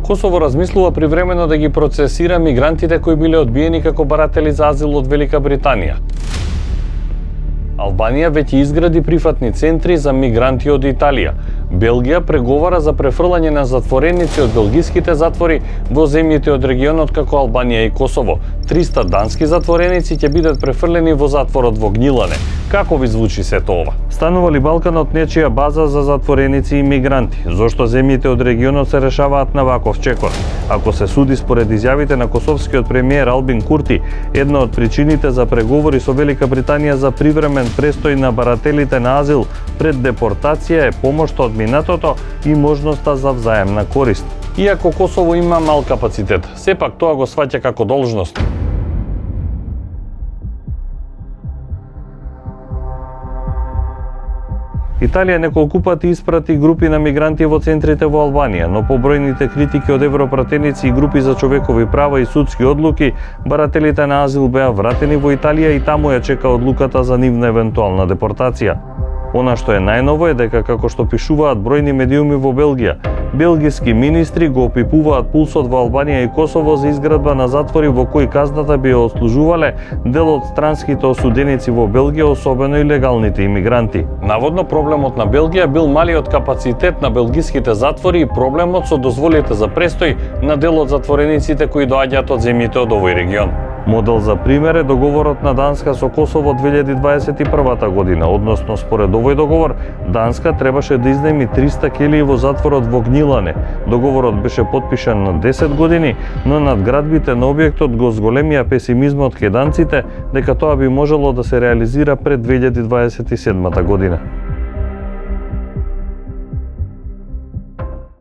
Косово размислува привремено да ги процесира мигрантите кои биле одбиени како баратели за азил од Велика Британија. Албанија веќе изгради прифатни центри за мигранти од Италија. Белгија преговара за префрлање на затвореници од белгиските затвори во земјите од регионот како Албанија и Косово. 300 дански затвореници ќе бидат префрлени во затворот во Гнилане. Како ви звучи сето ова? Станува ли Балканот нечија база за затвореници и мигранти? Зошто земјите од регионот се решаваат на ваков чекор? Ако се суди според изјавите на косовскиот премиер Албин Курти, една од причините за преговори со Велика Британија за привремен престој на барателите на азил пред депортација е помошта од минатото и можноста за взаемна корист. Иако Косово има мал капацитет, сепак тоа го сваќа како должност. Италија неколку пати испрати групи на мигранти во центрите во Албанија, но по бројните критики од европратеници и групи за човекови права и судски одлуки, барателите на азил беа вратени во Италија и таму ја чека одлуката за нивна евентуална депортација. Она што е најново е дека, како што пишуваат бројни медиуми во Белгија, белгиски министри го опипуваат пулсот во Албанија и Косово за изградба на затвори во кои казната би ја ослужувале дел од странските осуденици во Белгија, особено и легалните имигранти. Наводно проблемот на Белгија бил малиот капацитет на белгиските затвори и проблемот со дозволите за престој на дел од затворениците кои доаѓаат од земјите од овој регион. Модел за пример е договорот на Данска со Косово 2021 година, односно според овој договор, Данска требаше да изнајми 300 келии во затворот во Гнилане. Договорот беше подпишан на 10 години, но надградбите на објектот го зголемија песимизмот кај данците дека тоа би можело да се реализира пред 2027 година.